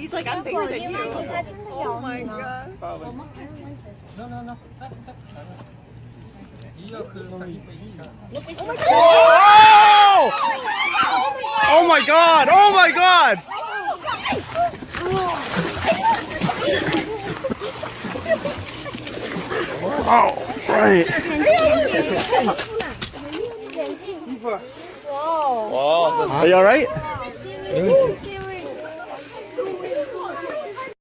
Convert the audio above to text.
He's like, I'm bigger than 因 you. 为它真的 Oh 咬 my 你了。 god. No, no, no. Oh! Oh my god! Oh my god! Oh, right. 哇哦！ Are you alright?